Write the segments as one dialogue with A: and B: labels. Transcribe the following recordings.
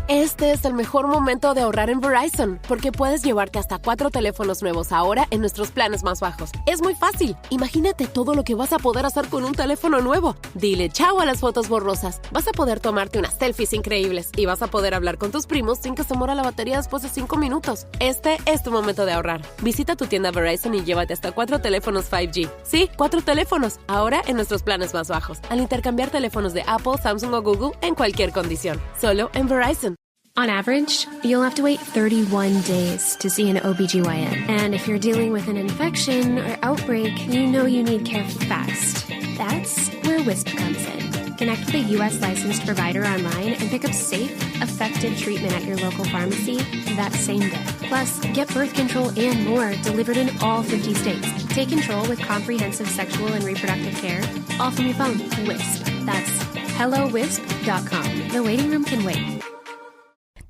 A: Este es el mejor momento de ahorrar en Verizon, porque puedes llevarte hasta 4 teléfonos nuevos ahora en nuestros planes más bajos. Es muy fácil. Imagínate todo lo que vas a poder hacer con un teléfono nuevo. Dile chao a las fotos borrosas. Vas a poder tomarte unas selfies increíbles y vas a poder hablar con tus primos sin que se muera la batería después de 5 minutos. Este es tu momento de ahorrar. Visita tu tienda Verizon y llévate hasta 4 teléfonos 5G. Sí, 4 teléfonos, ahora en nuestros planes más bajos, al intercambiar teléfonos de Apple, Samsung o Google en cualquier condición. Solo en Verizon.
B: On average, you'll have to wait 31 days to see an OBGYN. And if you're dealing with an infection or outbreak, you know you need care fast. That's where Wisp comes in. Connect with a U.S. licensed provider online and pick up safe, effective treatment at your local pharmacy that same day. Plus, get birth control and more delivered in all 50 states. Take control with comprehensive sexual and reproductive care, all from your phone. Wisp. That's hellowisp.com. The waiting room can wait.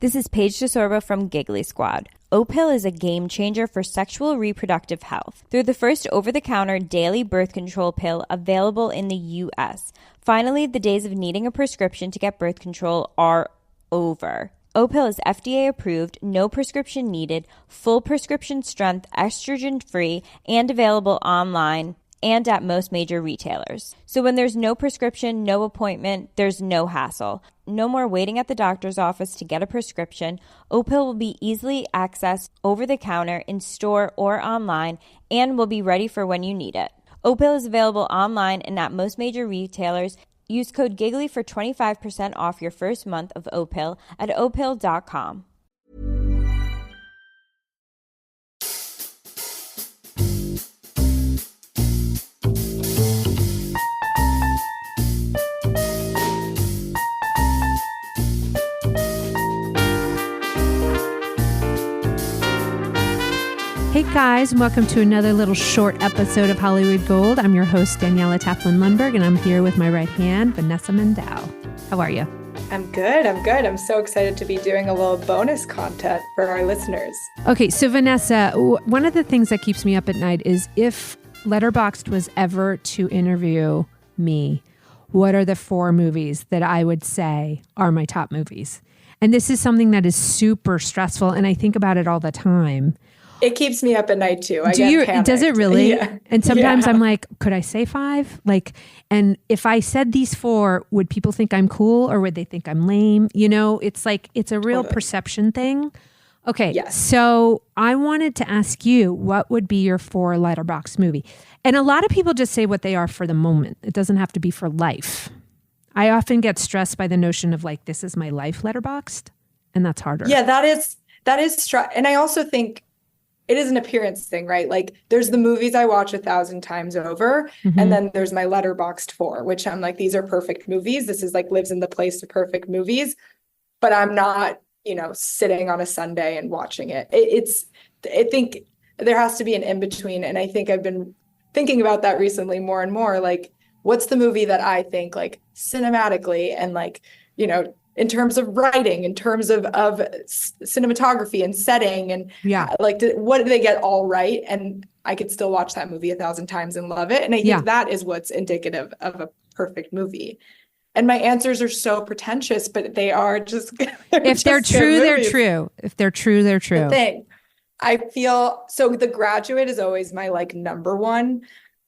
C: This is Paige DeSorbo from Giggly Squad. Opill is a game changer for sexual reproductive health. They're the first over-the-counter daily birth control pill available in the U.S. Finally, the days of needing a prescription to get birth control are over. Opill is FDA approved, no prescription needed, full prescription strength, estrogen-free, and available online and at most major retailers. So when there's no prescription, no appointment, there's no hassle. No more waiting at the doctor's office to get a prescription. Opill will be easily accessed over the counter, in store, or online, and will be ready for when you need it. Opill is available online and at most major retailers. Use code GIGGLY for 25% off your first month of Opill at opill.com.
D: Hey guys, and welcome to another little short episode of Hollywood Gold. I'm your host, Daniela Taplin Lundberg, and I'm here with my right hand, Vanessa Mendal. How are you?
E: I'm good. I'm so excited to be doing a little bonus content for our listeners.
D: Okay, so Vanessa, one of the things that keeps me up at night is if Letterboxd was ever to interview me, what are the 4 movies that I would say are my top movies? And this is something that is super stressful, and I think about it all the time.
E: It keeps me up at night too. I get panicked.
D: Does it really?
E: Yeah.
D: And sometimes I'm like, could I say 5? And if I said these 4, would people think I'm cool or would they think I'm lame? You know, it's like, it's a real perception thing. Okay. Yes. So I wanted to ask you, what would be your 4 Letterboxd movie? And a lot of people just say what they are for the moment. It doesn't have to be for life. I often get stressed by the notion of like, this is my life Letterboxd, and that's harder.
E: Yeah, that is stress. And I also think it is an appearance thing, right? Like there's the movies I watch 1,000 times over. Mm-hmm. And then there's my Letterboxd Four, which I'm like, these are perfect movies. This is like lives in the place of perfect movies, but I'm not, sitting on a Sunday and watching it. I think there has to be an in-between. And I think I've been thinking about that recently more and more, like, what's the movie that I think like cinematically and like, in terms of writing, in terms of cinematography and setting and what do they get all right? And I could still watch that movie 1,000 times and love it. And I think that is what's indicative of a perfect movie. And my answers are so pretentious, but they are just,
D: if they're true, they're true. If they're true, they're true.
E: The thing, I feel, so The Graduate is always my like number one.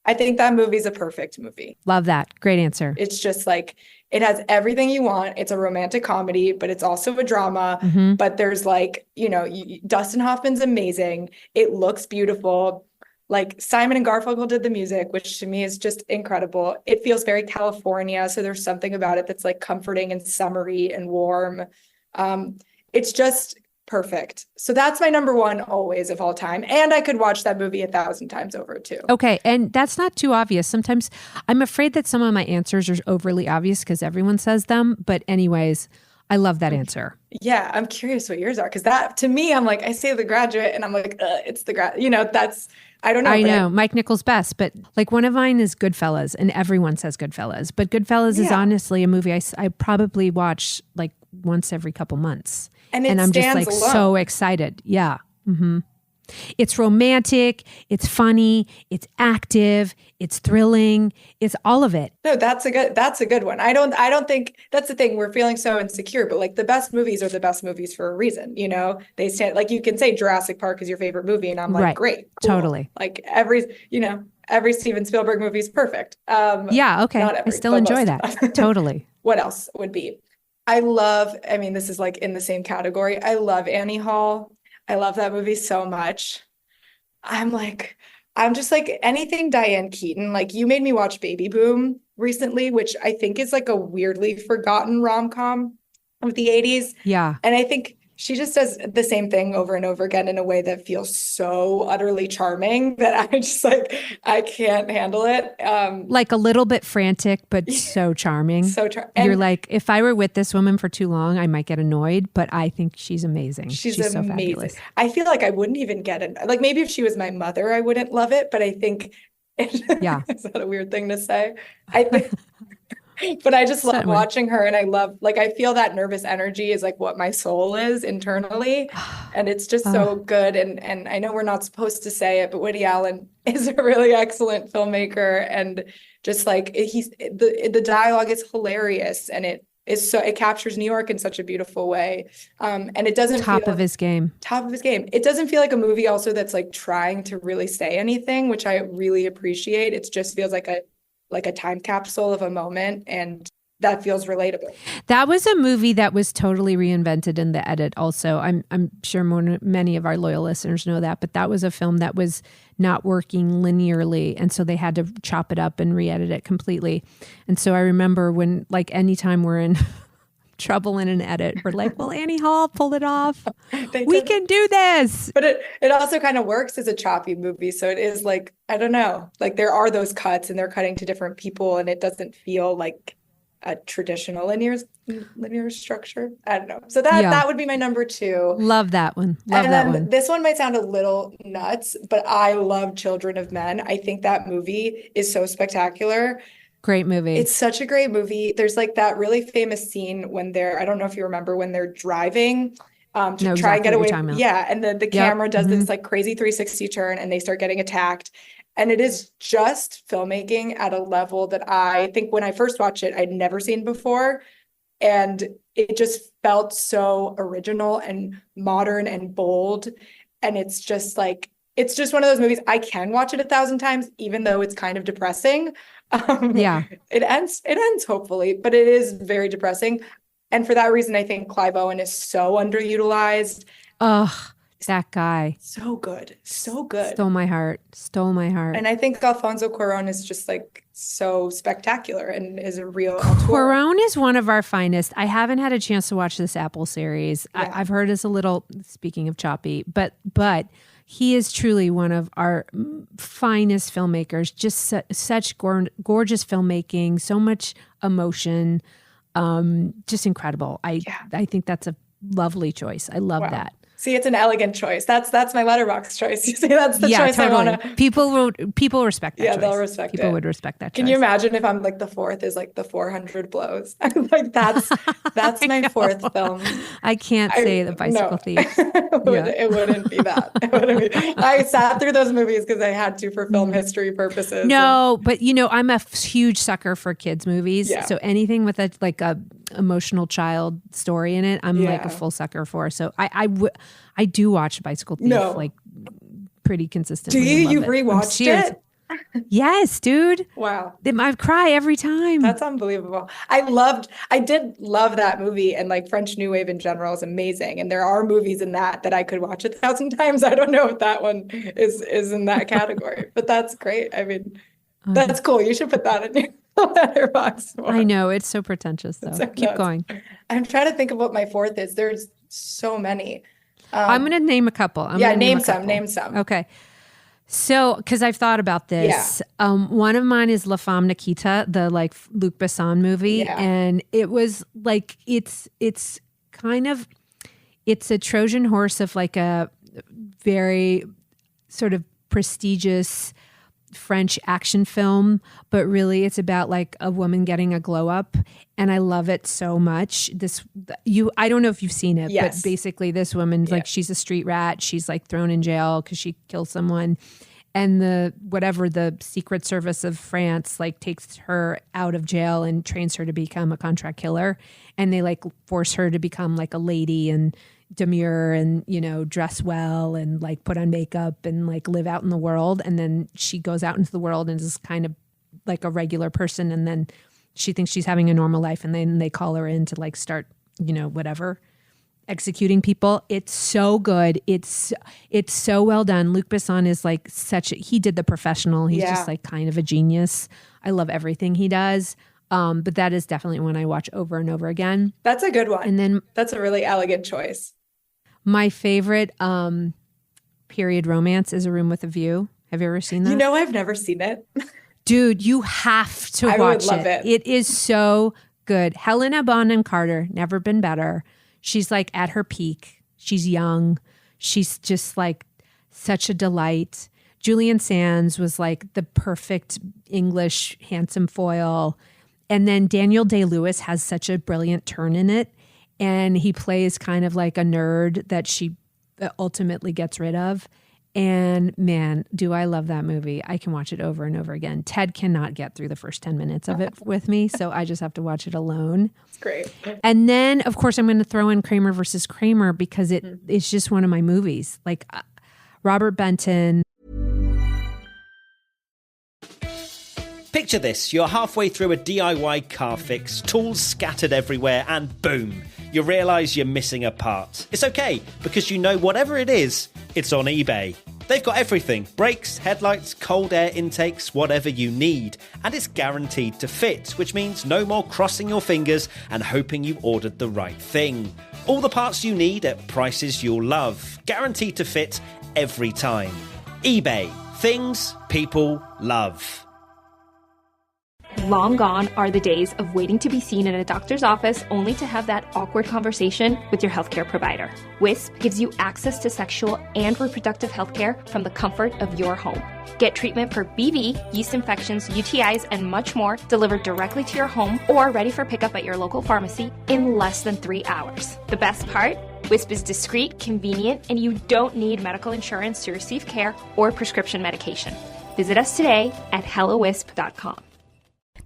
E: I think that movie's a perfect movie.
D: Love that. Great answer.
E: It's just like, it has everything you want. It's a romantic comedy, but it's also a drama. Mm-hmm. But there's like, Dustin Hoffman's amazing. It looks beautiful. Like Simon and Garfunkel did the music, which to me is just incredible. It feels very California. So there's something about it that's like comforting and summery and warm. It's just perfect. So that's my number one always of all time. And I could watch that movie 1,000 times over too.
D: Okay. And that's not too obvious. Sometimes I'm afraid that some of my answers are overly obvious because everyone says them. But anyways, I love that answer.
E: Yeah. I'm curious what yours are. Because that to me, I'm like, I say The Graduate and I'm like, it's The Graduate. That's, I don't know.
D: I know. Mike Nichols' best. But like one of mine is Goodfellas. And everyone says Goodfellas. But Goodfellas is honestly a movie I probably watch like once every couple months. And I'm just like so excited. Yeah. Mm-hmm. It's romantic, it's funny, it's active, it's thrilling, it's all of it.
E: No, that's a good one. I don't think that's the thing. We're feeling so insecure, but like the best movies are the best movies for a reason. You know, they stand like you can say Jurassic Park is your favorite movie, and I'm like, great, cool.
D: Totally.
E: Like every Steven Spielberg movie is perfect.
D: Yeah, okay. I still enjoy that. Totally.
E: What else would be? This is like in the same category. I love Annie Hall. I love that movie so much. I'm just like anything Diane Keaton. Like you made me watch Baby Boom recently, which I think is like a weirdly forgotten rom-com of the 80s.
D: Yeah.
E: And I think she just does the same thing over and over again in a way that feels so utterly charming that I can't handle it.
D: Like a little bit frantic, but so charming.
E: So charming.
D: You're like, if I were with this woman for too long, I might get annoyed, but I think she's amazing. She's so
E: amazing.
D: Fabulous.
E: I feel like I wouldn't even get it. Like maybe if she was my mother, I wouldn't love it, but I think
D: yeah.
E: Is that a weird thing to say? I think but I just love watching her, and I feel that nervous energy is like what my soul is internally, and it's just so good. And I know we're not supposed to say it, but Woody Allen is a really excellent filmmaker, and just like the dialogue is hilarious, and it captures New York in such a beautiful way, and it doesn't
D: top of his game.
E: It doesn't feel like a movie also that's like trying to really say anything, which I really appreciate. It just feels like a time capsule of a moment, and that feels relatable.
D: That was a movie that was totally reinvented in the edit also. I'm sure many of our loyal listeners know that, but that was a film that was not working linearly, and so they had to chop it up and re-edit it completely. And so I remember when, like, anytime we're in trouble in an edit, we're like, well, Annie Hall pulled it off. We can do this.
E: But it also kind of works as a choppy movie. So it is like, I don't know, like there are those cuts and they're cutting to different people, and it doesn't feel like a traditional linear structure. I don't know. So that would be my number 2.
D: Love that one. Love that one.
E: This one might sound a little nuts, but I love Children of Men. I think that movie is so spectacular.
D: Great movie.
E: It's such a great movie. There's like that really famous scene when I don't know if you remember, when they're driving to try and get away. Yeah. And the camera does this like crazy 360 turn, and they start getting attacked. And it is just filmmaking at a level that I think when I first watched it, I'd never seen before. And it just felt so original and modern and bold. And it's just one of those movies I can watch it 1,000 times, even though it's kind of depressing. It ends hopefully, but it is very depressing. And for that reason, I think Clive Owen is so underutilized.
D: Ugh, that guy.
E: So good.
D: Stole my heart.
E: And I think Alfonso Cuarón is just like so spectacular and is a real
D: Cuarón is one of our finest. I haven't had a chance to watch this Apple series. Yeah. I've heard it's a little, speaking of choppy, but he is truly one of our finest filmmakers. Just such gorgeous filmmaking, so much emotion, just incredible. I think that's a lovely choice. I love that.
E: See, it's an elegant choice. That's my Letterboxd choice. You see, that's the choice totally. I want to.
D: People respect that choice.
E: They'll respect
D: People would respect that choice.
E: Can you imagine if I'm like the 4th is like the 400 blows? Like that's my 4th film.
D: I can't say The Bicycle Thief.
E: It wouldn't be that. I sat through those movies because I had to for film history purposes.
D: No, but I'm a huge sucker for kids movies. Yeah. So anything with a emotional child story in it, I'm like a full sucker for. So I do watch Bicycle Thief like pretty consistently.
E: Do you? You rewatched it?
D: Yes, dude.
E: Wow.
D: I cry every time.
E: That's unbelievable. I did love that movie, and like French New Wave in general is amazing. And there are movies in that I could watch 1,000 times. I don't know if that one is in that category, but that's great. I mean, that's cool. You should put that in your Letterboxd.
D: I know, it's so pretentious though. Keep going.
E: I'm trying to think of what my 4th is. There's so many.
D: I'm going to name a couple.
E: Name some.
D: Okay. So, because I've thought about this, one of mine is La Femme Nikita, the like Luc Besson movie, and it was like it's a Trojan horse of like a very sort of prestigious French action film, but really it's about like a woman getting a glow up, and I love it so much. I don't know if you've seen it, but basically this woman's like, she's a street rat. She's like thrown in jail because she killed someone, and the Secret Service of France like takes her out of jail and trains her to become a contract killer, and they like force her to become like a lady and demure and, you know, dress well and like put on makeup and like live out in the world. And then she goes out into the world and is kind of like a regular person. And then she thinks she's having a normal life. And then they call her in to like start, you know, whatever, executing people. It's so good. It's so well done. Luc Besson is like he did The Professional. He's just like kind of a genius. I love everything he does. But that is definitely one I watch over and over again.
E: That's a good one.
D: And then
E: that's a really elegant choice.
D: My favorite period romance is A Room with a View. Have you ever seen that?
E: You know, I've never seen it.
D: Dude, you have to watch it. I would love it. It is so good. Helena Bonham Carter, never been better. She's like at her peak. She's young. She's just like such a delight. Julian Sands was like the perfect English handsome foil. And then Daniel Day-Lewis has such a brilliant turn in it. And he plays kind of like a nerd that she ultimately gets rid of. And man, do I love that movie. I can watch it over and over again. Ted cannot get through the first 10 minutes of it with me, so I just have to watch it alone.
E: It's great.
D: And then, of course, I'm going to throw in Kramer versus Kramer because it's just one of my movies. Like Robert Benton.
F: Picture this, you're halfway through a DIY car fix, tools scattered everywhere, and boom, you realise you're missing a part. It's okay, because you know whatever it is, it's on eBay. They've got everything, brakes, headlights, cold air intakes, whatever you need. And it's guaranteed to fit, which means no more crossing your fingers and hoping you ordered the right thing. All the parts you need at prices you'll love, guaranteed to fit every time. eBay, things people love.
G: Long gone are the days of waiting to be seen in a doctor's office only to have that awkward conversation with your healthcare provider. Wisp gives you access to sexual and reproductive healthcare from the comfort of your home. Get treatment for BV, yeast infections, UTIs, and much more delivered directly to your home or ready for pickup at your local pharmacy in less than 3 hours. The best part? Wisp is discreet, convenient, and you don't need medical insurance to receive care or prescription medication. Visit us today at hellowisp.com.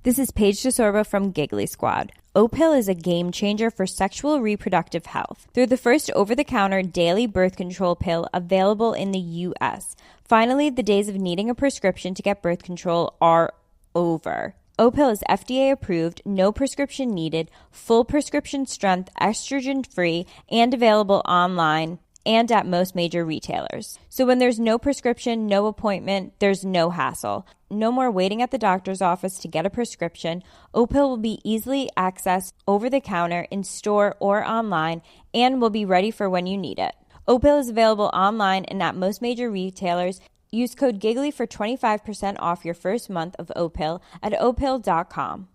C: This is Paige DeSorbo from Giggly Squad. Opill is a game changer for sexual reproductive health. They're the first over-the-counter daily birth control pill available in the U.S. Finally, the days of needing a prescription to get birth control are over. Opill is FDA approved, no prescription needed, full prescription strength, estrogen-free, and available online and at most major retailers. So when there's no prescription, no appointment, there's no hassle. No more waiting at the doctor's office to get a prescription. Opill will be easily accessed over the counter, in store, or online, and will be ready for when you need it. Opill is available online and at most major retailers. Use code GIGGLY for 25% off your first month of Opill at opill.com.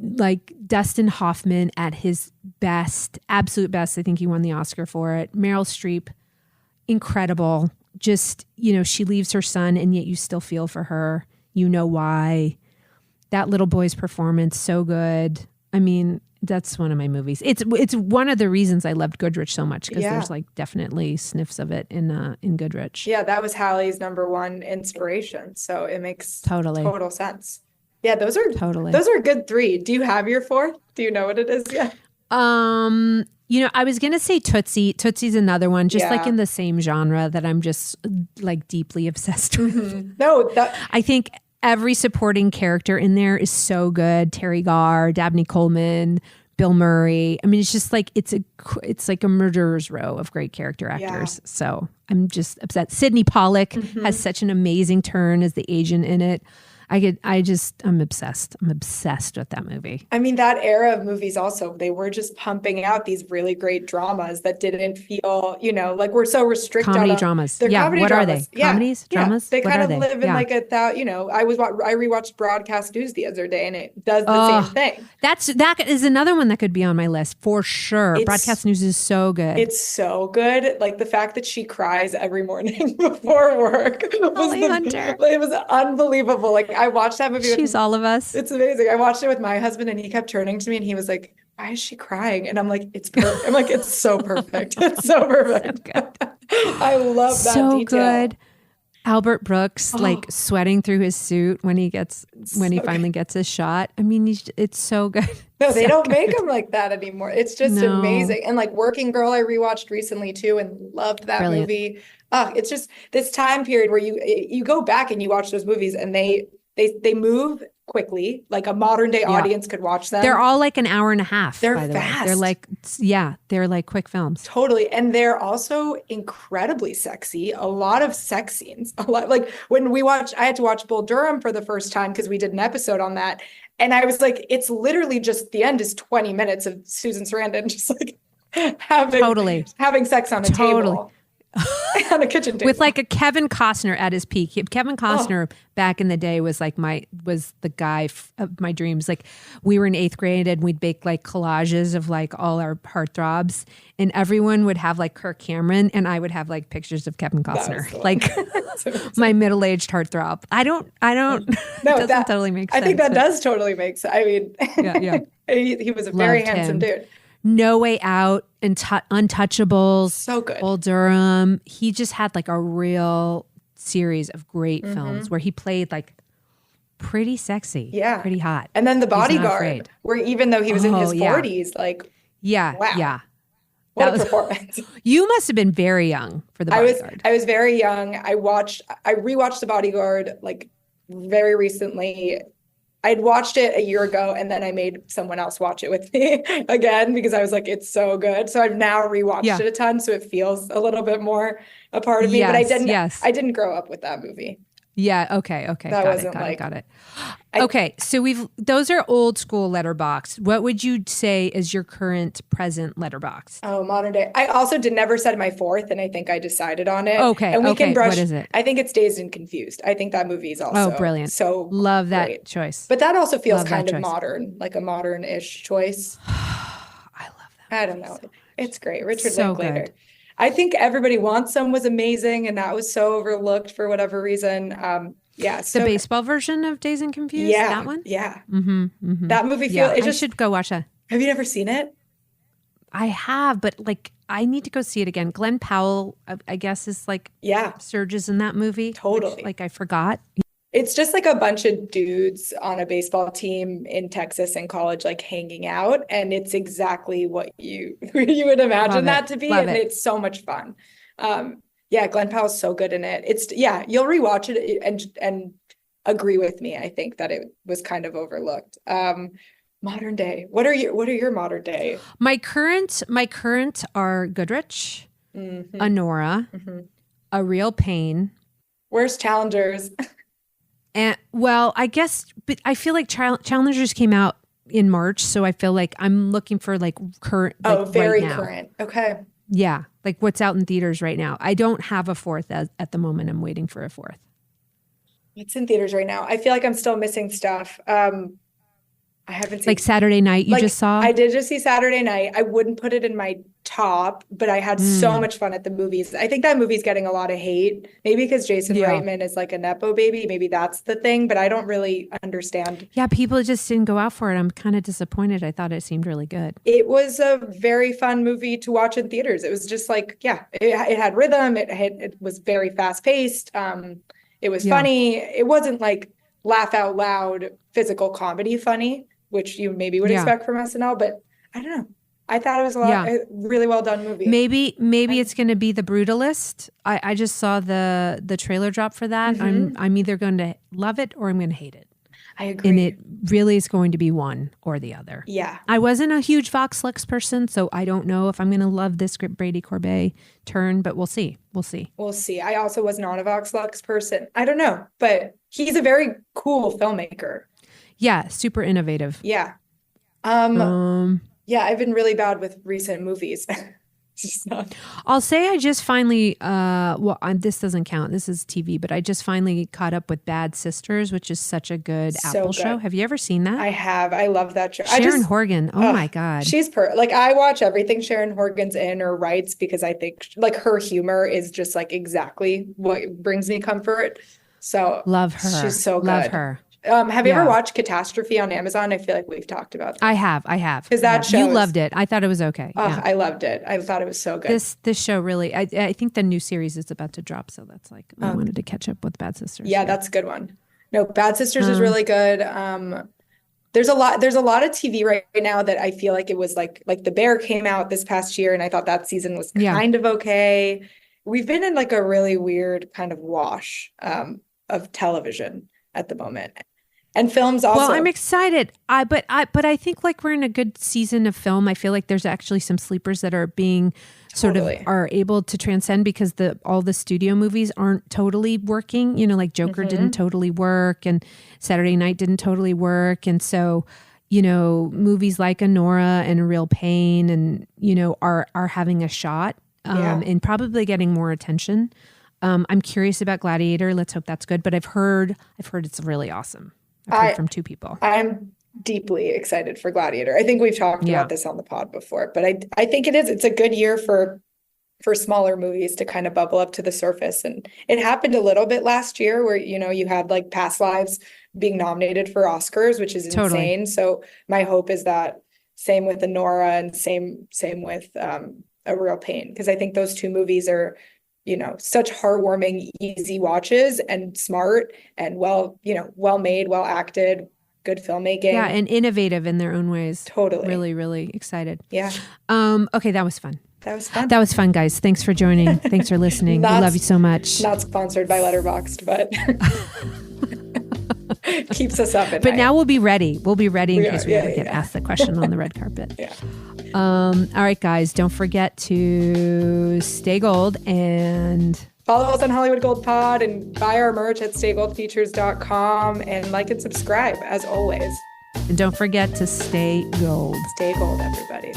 D: Like Dustin Hoffman at his best, absolute best. I think he won the Oscar for it. Meryl Streep, incredible. Just, you know, she leaves her son and yet you still feel for her. You know why. That little boy's performance, so good. I mean, that's one of my movies. It's one of the reasons I loved Goodrich so much, because there's like definitely sniffs of it in Goodrich.
E: Yeah, that was Hallie's number one inspiration. So it makes total sense. Yeah, those are a good three. Do you have your fourth? Do you know what it is yet?
D: You know, I was gonna say Tootsie. Tootsie's another one, just like in the same genre that I'm just like deeply obsessed with.
E: No,
D: I think every supporting character in there is so good. Terry Garr, Dabney Coleman, Bill Murray. I mean, it's just like it's like a murderer's row of great character actors. Yeah. So I'm just upset. Sydney Pollack has such an amazing turn as the agent in it. I'm obsessed. I'm obsessed with that movie.
E: I mean, that era of movies also, they were just pumping out these really great dramas that didn't feel, like we're so restricted.
D: Comedy dramas.
E: They're comedy
D: what
E: dramas.
D: are they? Comedies? Dramas?
E: They
D: what
E: kind
D: are
E: of
D: they?
E: live in like I rewatched Broadcast News the other day and it does the same thing.
D: That is another one that could be on my list for sure. Broadcast News is so good.
E: It's so good. Like the fact that she cries every morning before work. It was unbelievable. Like I watched that movie.
D: She's all of us.
E: It's amazing. I watched it with my husband and he kept turning to me and he was like, why is she crying? And I'm like, it's perfect. I'm like, it's so perfect. It's so perfect. So good. I love that detail. So good.
D: Albert Brooks like sweating through his suit when he finally gets his shot. I mean, it's so good.
E: No, they don't make him like that anymore. It's just amazing. And like Working Girl, I rewatched recently too and loved that movie. It's just this time period where you go back and you watch those movies and they move quickly, like a modern day audience could watch them.
D: They're all like an hour and a half.
E: They're
D: by the
E: fast.
D: Way. They're like quick films.
E: Totally. And they're also incredibly sexy. A lot of sex scenes. A lot, like when I had to watch Bull Durham for the first time because we did an episode on that. And I was like, it's literally just the end is 20 minutes of Susan Sarandon just like having sex on a table. On a kitchen table.
D: With like a Kevin Costner at his peak. Kevin Costner back in the day was like was the guy of my dreams. Like we were in 8th grade and we'd bake like collages of like all our heartthrobs and everyone would have like Kirk Cameron and I would have like pictures of Kevin Costner. Like my middle-aged heartthrob. I don't no, that totally make sense.
E: I think that does totally make sense. I mean, he was a very handsome dude.
D: No Way Out and Untouchables.
E: So good.
D: Bull Durham. He just had like a real series of great films where he played like pretty sexy. Yeah. Pretty hot.
E: And then The Bodyguard, where even though he was in his 40s, like, wow.
D: Yeah.
E: What a performance.
D: You must have been very young for The Bodyguard.
E: I was very young. I rewatched The Bodyguard like very recently. I'd watched it a year ago and then I made someone else watch it with me again because I was like, it's so good. So I've now rewatched it a ton. So it feels a little bit more a part of me, but I didn't grow up with that movie.
D: Yeah. Okay. Got it. Okay. So those are old school Letterboxd. What would you say is your current present Letterboxd?
E: Oh, modern day. I also never said my fourth and I think I decided on it.
D: Okay.
E: And we can brush.
D: What is it?
E: I think it's Dazed and Confused. I think that movie is also
D: brilliant.
E: So
D: love that
E: great.
D: Choice.
E: But that also feels kind of modern, like a modern-ish choice.
D: I love that.
E: I don't know. It's great. Richard Linklater. Good. I think Everybody Wants Some was amazing, and that was so overlooked for whatever reason.
D: The baseball version of Dazed and Confused.
E: Yeah,
D: that one.
E: Yeah,
D: that
E: movie.
D: I should go watch that.
E: Have you never seen it?
D: I have, but like I need to go see it again. Glenn Powell, I guess, is like surges in that movie.
E: Totally.
D: Like I forgot.
E: It's just like a bunch of dudes on a baseball team in Texas in college, like hanging out. And it's exactly what you would imagine that to be. It's so much fun. Glenn Powell's so good in it. You'll rewatch it and agree with me. I think that it was kind of overlooked. Modern day. What are your modern day?
D: My current are Goodrich, Honora, A Real Pain.
E: Where's Challengers?
D: And well, I guess, but I feel like Challengers came out in March, so I feel like I'm looking for like current. Like
E: very
D: right now.
E: Current. Okay.
D: Yeah, like what's out in theaters right now. I don't have a fourth at the moment. I'm waiting for a fourth.
E: It's in theaters right now. I feel like I'm still missing stuff. I haven't seen
D: like Saturday Night. You just saw?
E: I did just see Saturday Night. I wouldn't put it in my top, but I had so much fun at the movies. I think that movie's getting a lot of hate. Maybe because Jason Reitman is like a nepo baby. Maybe that's the thing, but I don't really understand.
D: Yeah, people just didn't go out for it. I'm kind of disappointed. I thought it seemed really good.
E: It was a very fun movie to watch in theaters. It was just like, it had rhythm. It was very fast paced. It was funny. It wasn't like laugh out loud physical comedy funny, which you maybe would expect from SNL, but I don't know. I thought it was a really well done movie.
D: Maybe it's going to be The Brutalist. I just saw the trailer drop for that. I'm either going to love it or I'm going to hate it.
E: I agree.
D: And it really is going to be one or the other.
E: Yeah.
D: I wasn't a huge Vox Lux person, so I don't know if I'm going to love this Brady Corbet turn, but we'll see.
E: We'll see. I also was not a Vox Lux person. I don't know, but he's a very cool filmmaker.
D: Yeah, super innovative.
E: Yeah. Yeah, I've been really bad with recent movies. Just not.
D: I'll say I just finally, this doesn't count. This is TV, but I just finally caught up with Bad Sisters, which is such a good Apple show. Have you ever seen that?
E: I have. I love that show.
D: Sharon Horgan. Oh my God.
E: She's like, I watch everything Sharon Horgan's in or writes because I think like her humor is just like exactly what brings me comfort. So
D: love her.
E: She's so good.
D: Love her.
E: Have you ever watched Catastrophe on Amazon? I feel like we've talked about that.
D: I have.
E: Because that show,
D: you loved it. I thought it was okay.
E: I loved it. I thought it was so good.
D: This show really. I think the new series is about to drop, so that's like I wanted to catch up with Bad Sisters.
E: Yeah, that's a good one. No, Bad Sisters is really good. There's a lot of TV right now that I feel like it was like The Bear came out this past year, and I thought that season was kind of okay. We've been in like a really weird kind of wash of television at the moment. And films also.
D: Well, I'm excited. But I think like we're in a good season of film. I feel like there's actually some sleepers that are being are able to transcend because all the studio movies aren't totally working. You know, like Joker didn't totally work and Saturday Night didn't totally work. And so, you know, movies like Anora and Real Pain and, you know, are having a shot and probably getting more attention. I'm curious about Gladiator. Let's hope that's good. But I've heard it's really awesome. I've heard from two people.
E: I'm deeply excited for Gladiator. I think we've talked about this on the pod before, but I think it's a good year for smaller movies to kind of bubble up to the surface. And it happened a little bit last year where, you know, you had like Past Lives being nominated for Oscars, which is insane. So my hope is that same with Anora and same with A Real Pain, because I think those two movies are, you know, such heartwarming, easy watches and smart and well made, well acted, good filmmaking.
D: Yeah, and innovative in their own ways.
E: Totally.
D: Really, really excited.
E: Yeah.
D: Okay, that was fun.
E: That was
D: fun, guys. Thanks for joining. Thanks for listening. We love you so much.
E: Not sponsored by Letterboxd, but keeps us up at
D: But
E: night.
D: now we'll be ready. We'll be ready in case we ever get asked the question on the red carpet.
E: Yeah.
D: All right, guys, don't forget to stay gold and
E: follow us on Hollywood Gold Pod and buy our merch at staygoldfeatures.com and like and subscribe as always.
D: And don't forget to stay gold.
E: Stay gold, everybody.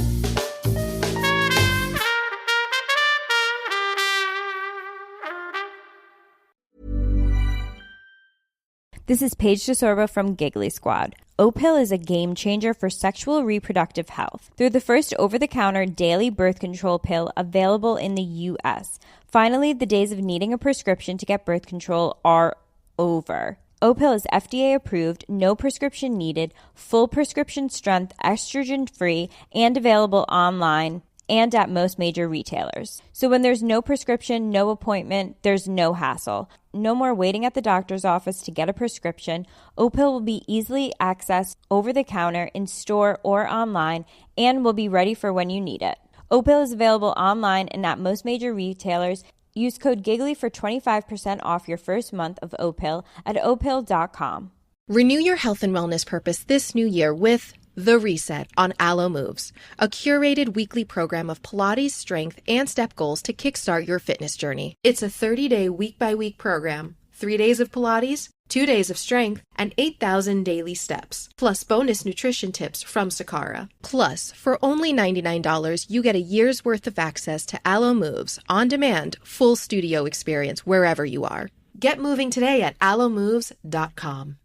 C: This is Paige DeSorbo from Giggly Squad. Opill is a game changer for sexual reproductive health. They're the first over-the-counter daily birth control pill available in the U.S. Finally, the days of needing a prescription to get birth control are over. Opill is FDA approved, no prescription needed, full prescription strength, estrogen-free, and available online and at most major retailers. So when there's no prescription, no appointment, there's no hassle. No more waiting at the doctor's office to get a prescription. Opill will be easily accessed over the counter, in store, or online, and will be ready for when you need it. Opill is available online and at most major retailers. Use code GIGGLY for 25% off your first month of Opill at opill.com.
H: Renew your health and wellness purpose this new year with The Reset on Alo Moves, a curated weekly program of Pilates, strength, and step goals to kickstart your fitness journey. It's a 30-day week-by-week program, 3 days of Pilates, 2 days of strength, and 8,000 daily steps, plus bonus nutrition tips from Sakara. Plus, for only $99, you get a year's worth of access to Alo Moves, on-demand, full studio experience wherever you are. Get moving today at alomoves.com.